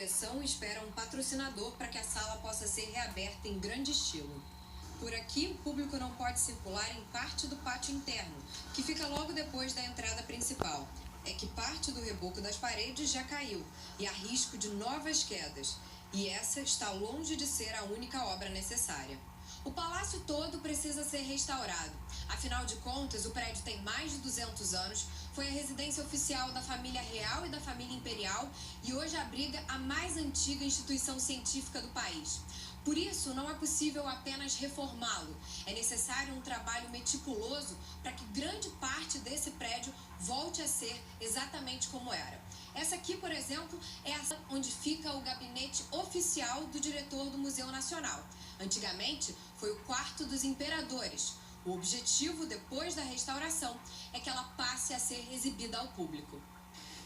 direção espera um patrocinador para que a sala possa ser reaberta em grande estilo. Por aqui, o público não pode circular em parte do pátio interno, que fica logo depois da entrada principal. É que parte do reboco das paredes já caiu e há risco de novas quedas. E essa está longe de ser a única obra necessária. O palácio todo precisa ser restaurado. Afinal de contas, o prédio tem mais de 200 anos, foi a residência oficial da família real e da família imperial e hoje abriga a mais antiga instituição científica do país. Por isso, não é possível apenas reformá-lo. É necessário um trabalho meticuloso para que grande parte desse prédio volte a ser exatamente como era. Essa aqui, por exemplo, é a sala onde fica o gabinete oficial do diretor do Museu Nacional. Antigamente, foi o quarto dos imperadores. O objetivo, depois da restauração, é que ela passe a ser exibida ao público.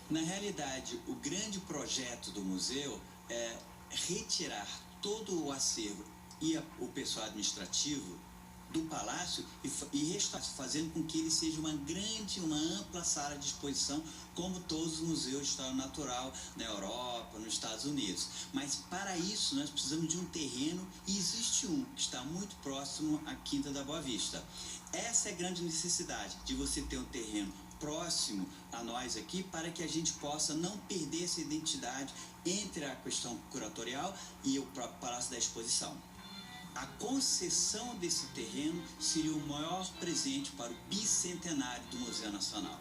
Na realidade, o grande projeto do museu é retirar todo o acervo e o pessoal administrativo do palácio e fazendo com que ele seja uma ampla sala de exposição, como todos os museus de história natural na Europa, nos Estados Unidos. Mas para isso nós precisamos de um terreno e existe um que está muito próximo à Quinta da Boa Vista. Essa é a grande necessidade, de você ter um terreno próximo a nós aqui, para que a gente possa não perder essa identidade entre a questão curatorial e o próprio Palácio da Exposição. A concessão desse terreno seria o maior presente para o bicentenário do Museu Nacional.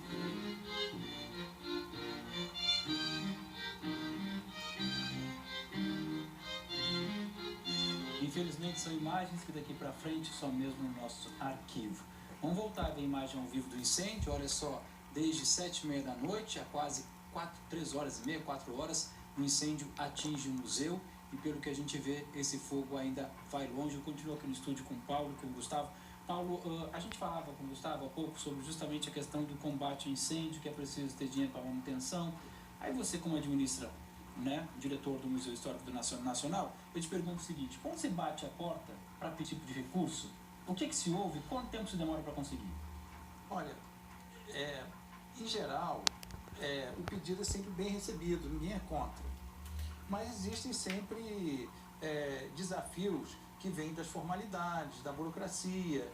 Infelizmente são imagens que daqui para frente são mesmo no nosso arquivo. Vamos voltar a ver a imagem ao vivo do incêndio. Olha só, desde 7h30 da noite a quase 3 horas e meia, 4 horas, o incêndio atinge o museu. E pelo que a gente vê, esse fogo ainda vai longe. Eu continuo aqui no estúdio com o Paulo e com o Gustavo. Paulo, a gente falava com o Gustavo há pouco sobre justamente a questão do combate ao incêndio, que é preciso ter dinheiro para manutenção. Aí você, como administra, né, diretor do Museu Histórico do Nacional, eu te pergunto o seguinte: quando você bate a porta para pedir tipo de recurso, o que se ouve? Quanto tempo se demora para conseguir? Olha, em geral, o pedido é sempre bem recebido, ninguém é contra. Mas existem sempre desafios que vêm das formalidades, da burocracia.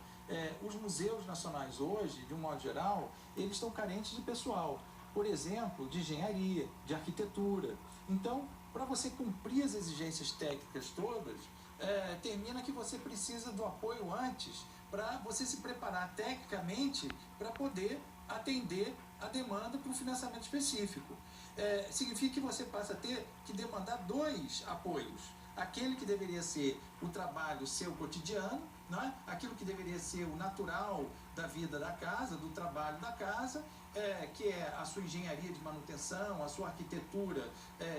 Os museus nacionais hoje, de um modo geral, eles estão carentes de pessoal. Por exemplo, de engenharia, de arquitetura. Então, para você cumprir as exigências técnicas todas, termina que você precisa do apoio antes para você se preparar tecnicamente para poder atender a demanda para um financiamento específico. Significa que você passa a ter que demandar 2 apoios. Aquele que deveria ser o trabalho seu cotidiano, né? Aquilo que deveria ser o natural da vida da casa, do trabalho da casa, que é a sua engenharia de manutenção, a sua arquitetura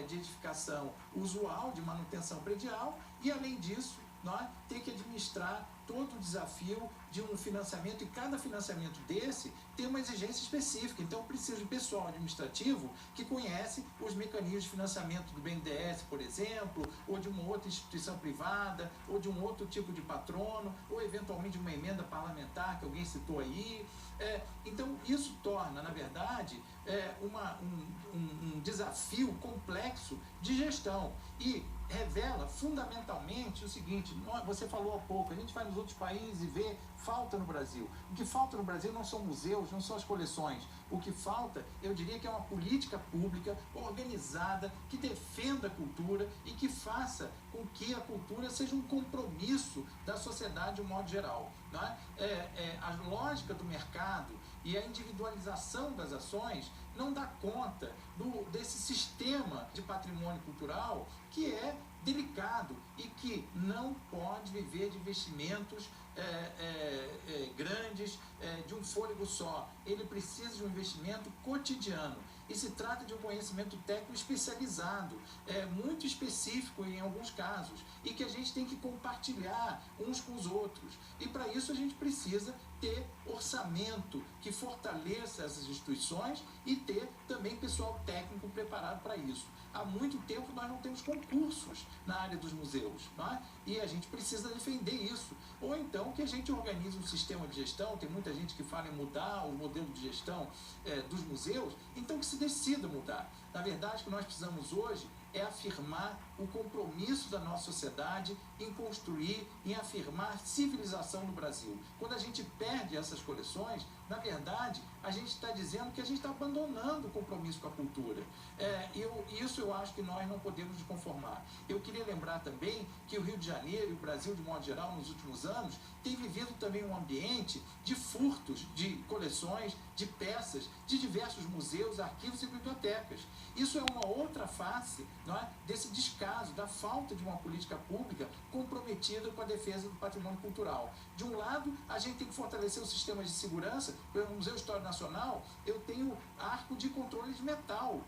de edificação usual, de manutenção predial, e além disso, nós tem que administrar todo o desafio de um financiamento, e cada financiamento desse tem uma exigência específica. Então precisa de pessoal administrativo que conhece os mecanismos de financiamento do BNDES, por exemplo, ou de uma outra instituição privada, ou de um outro tipo de patrono, ou eventualmente de uma emenda parlamentar que alguém citou aí. Então isso torna, na verdade, um desafio complexo de gestão e revela fundamentalmente o seguinte: você falou há pouco, a gente vai nos outros países e vê falta no Brasil. O que falta no Brasil não são museus, não são as coleções. O que falta, eu diria que é uma política pública organizada que defenda a cultura e que faça com que a cultura seja um compromisso da sociedade de um modo geral. Não é? A lógica do mercado e a individualização das ações não dá conta desse sistema de patrimônio cultural que é delicado e que não pode viver de investimentos grandes, de um fôlego só. Ele precisa de um investimento cotidiano. E se trata de um conhecimento técnico especializado, muito específico em alguns casos, e que a gente tem que compartilhar uns com os outros. E para isso a gente precisa ter orçamento que fortaleça essas instituições e ter também pessoal técnico preparado para isso. Há muito tempo nós não temos concursos na área dos museus, não é? E a gente precisa defender isso. Ou então que a gente organize um sistema de gestão. Tem muita gente que fala em mudar o modelo de gestão dos museus, então que se decida mudar. Na verdade, o que nós precisamos hoje é afirmar o compromisso da nossa sociedade em construir, em afirmar civilização no Brasil. Quando a gente perde essas coleções, na verdade, a gente está dizendo que a gente está abandonando o compromisso com a cultura. Isso eu acho que nós não podemos nos conformar. Eu queria lembrar também que o Rio de Janeiro e o Brasil, de modo geral, nos últimos anos, tem vivido também um ambiente de furtos de coleções, de peças, de diversos museus, arquivos e bibliotecas. Isso é uma outra face, não é, desse descaso, da falta de uma política pública comprometida com a defesa do patrimônio cultural. De um lado, a gente tem que fortalecer os sistemas de segurança. No Museu Histórico Nacional, eu tenho arco de controle de metal.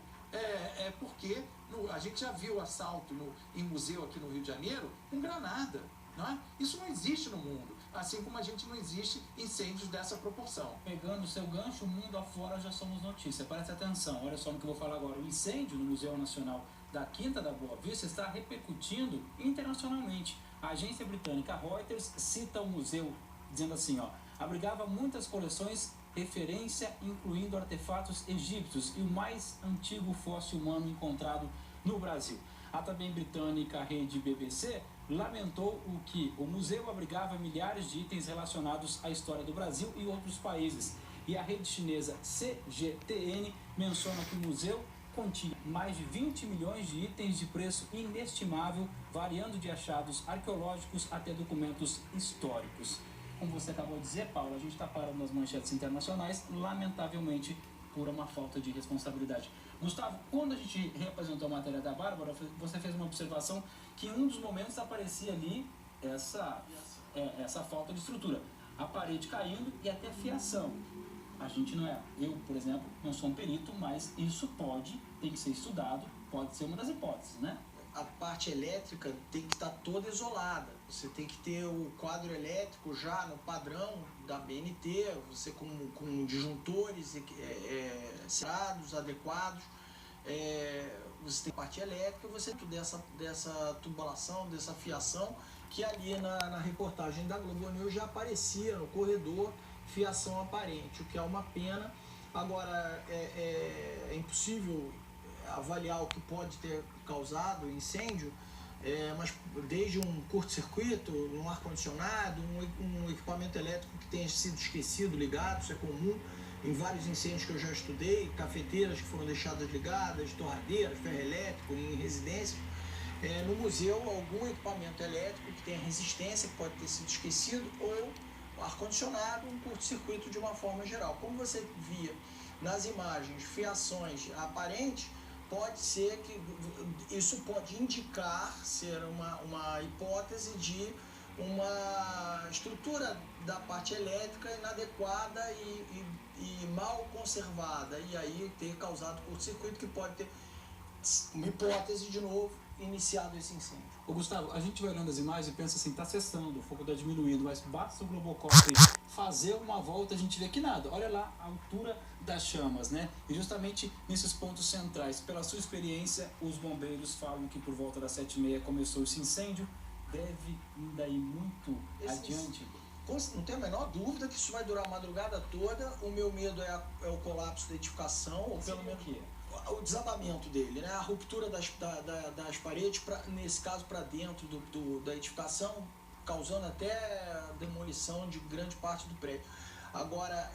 Porque a gente já viu assalto em museu aqui no Rio de Janeiro com granada. Não é? Isso não existe no mundo, assim como a gente não existe incêndios dessa proporção. Pegando o seu gancho, o mundo afora já somos notícia. Preste atenção, olha só no que eu vou falar agora. O incêndio no Museu Nacional da Quinta da Boa Vista está repercutindo internacionalmente. A agência britânica Reuters cita o museu dizendo assim, abrigava muitas coleções referência, incluindo artefatos egípcios e o mais antigo fóssil humano encontrado no Brasil. A também britânica rede BBC lamentou que o museu abrigava milhares de itens relacionados à história do Brasil e outros países. E a rede chinesa CGTN menciona que o museu continha mais de 20 milhões de itens de preço inestimável, variando de achados arqueológicos até documentos históricos. Como você acabou de dizer, Paulo, a gente está parando nas manchetes internacionais, lamentavelmente, por uma falta de responsabilidade. Gustavo, quando a gente reapresentou a matéria da Bárbara, você fez uma observação que em um dos momentos aparecia ali essa falta de estrutura. A parede caindo e até fiação. A gente não é, eu, por exemplo, não sou um perito, mas isso tem que ser estudado, pode ser uma das hipóteses, né? A parte elétrica tem que estar toda isolada. Você tem que ter o quadro elétrico já no padrão da BNT, você com disjuntores cerrados, adequados. Você tem a parte elétrica, você tem dessa tubulação, dessa fiação, que ali na reportagem da Globo News já aparecia no corredor fiação aparente, o que é uma pena. Agora, é impossível avaliar o que pode ter causado o incêndio, mas desde um curto-circuito, um ar-condicionado, um equipamento elétrico que tenha sido esquecido, ligado, isso é comum em vários incêndios que eu já estudei, cafeteiras que foram deixadas ligadas, torradeiras, ferro elétrico em residência. No museu, algum equipamento elétrico que tenha resistência, que pode ter sido esquecido, ou ar-condicionado, um curto-circuito de uma forma geral. Como você via nas imagens, fiações aparentes, pode ser que isso pode indicar ser uma hipótese de uma estrutura da parte elétrica inadequada e mal conservada, e aí ter causado curto-circuito, que pode ter, uma hipótese de novo, iniciado esse incêndio. Ô Gustavo, a gente vai olhando as imagens e pensa assim, está cessando, o fogo está diminuindo, mas basta o Globocop fazer uma volta, a gente vê que nada. Olha lá a altura das chamas, né? E justamente nesses pontos centrais, pela sua experiência, os bombeiros falam que por volta das 7h30 começou esse incêndio, deve ainda ir muito adiante. Não tenho a menor dúvida que isso vai durar a madrugada toda. O meu medo é o colapso da edificação, ou pelo menos o desabamento dele, né? A ruptura das paredes, nesse caso para dentro da edificação, causando até a demolição de grande parte do prédio. Agora,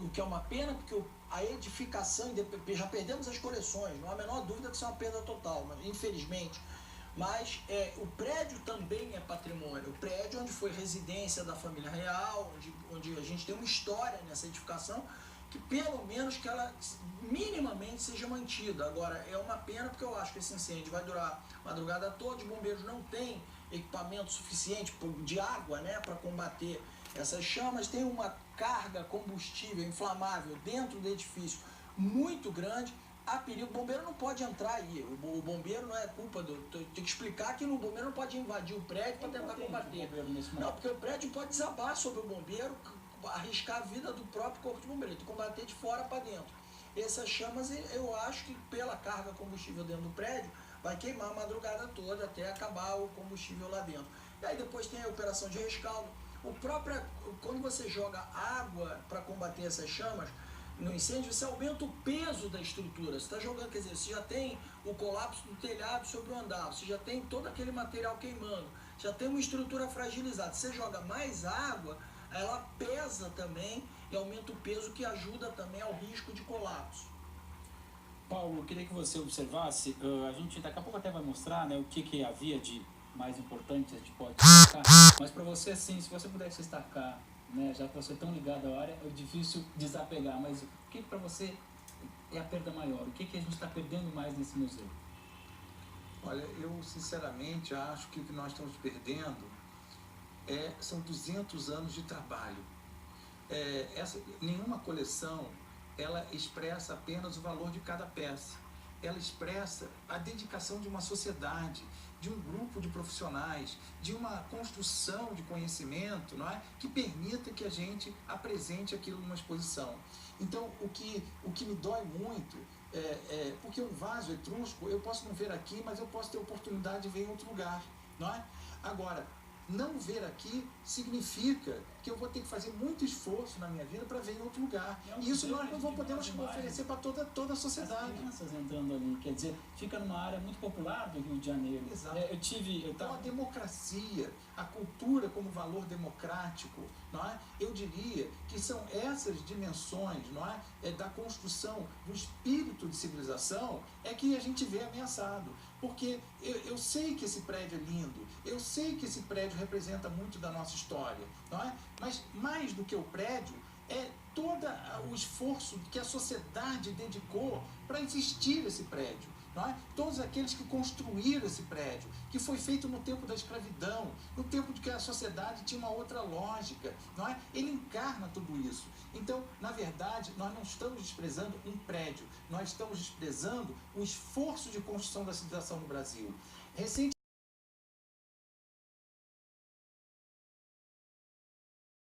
o que é uma pena, porque a edificação, já perdemos as coleções, não há a menor dúvida que isso é uma perda total, mas, infelizmente. Mas o prédio também é patrimônio. O prédio onde foi residência da família real, onde a gente tem uma história nessa edificação, que pelo menos que ela minimamente seja mantida. Agora, é uma pena, porque eu acho que esse incêndio vai durar a madrugada toda, os bombeiros não têm equipamento suficiente de água, né, para combater essas chamas. Tem uma carga combustível inflamável dentro do edifício muito grande. Há perigo, o bombeiro não pode entrar aí. O bombeiro não é culpa tem que explicar que o bombeiro não pode invadir o prédio para tentar combater. Não, porque o prédio pode desabar sobre o bombeiro, arriscar a vida do próprio corpo de bombeiro, tem que combater de fora para dentro. Essas chamas, eu acho que pela carga combustível dentro do prédio, vai queimar a madrugada toda até acabar o combustível lá dentro. E aí depois tem a operação de rescaldo. Quando você joga água para combater essas chamas no incêndio, você aumenta o peso da estrutura. Você está jogando, quer dizer, você já tem o colapso do telhado sobre o andar, você já tem todo aquele material queimando, já tem uma estrutura fragilizada. Você joga mais água, ela pesa também e aumenta o peso, que ajuda também ao risco de colapso. Paulo, eu queria que você observasse, a gente daqui a pouco até vai mostrar, né, o que havia de mais importante, a gente pode destacar, mas para você, assim, se você pudesse destacar, né, já que você é tão ligado à área, é difícil desapegar, mas o que para você é a perda maior? O que a gente está perdendo mais nesse museu? Olha, eu sinceramente acho que o que nós estamos perdendo são 200 anos de trabalho. Nenhuma coleção ela expressa apenas o valor de cada peça. Ela expressa a dedicação de uma sociedade, de um grupo de profissionais, de uma construção de conhecimento, não é? Que permita que a gente apresente aquilo numa exposição. Então, o que me dói muito porque um vaso etrusco eu posso não ver aqui, mas eu posso ter oportunidade de ver em outro lugar, não é? Agora, não ver aqui significa que eu vou ter que fazer muito esforço na minha vida para ver em outro lugar. E isso nós não vamos poder oferecer para toda a sociedade. As crianças entrando ali, quer dizer, fica numa área muito popular do Rio de Janeiro. Exato. Então, a democracia, a cultura como valor democrático, não é? Eu diria que são essas dimensões, não é? Da construção do espírito de civilização que a gente vê ameaçado. Porque eu sei que esse prédio é lindo, eu sei que esse prédio representa muito da nossa história, não é? Mas mais do que o prédio, é todo o esforço que a sociedade dedicou para existir esse prédio. Não é? Todos aqueles que construíram esse prédio, que foi feito no tempo da escravidão, no tempo de que a sociedade tinha uma outra lógica, não é? Ele encarna tudo isso. Então, na verdade, nós não estamos desprezando um prédio, nós estamos desprezando o esforço de construção da civilização no Brasil.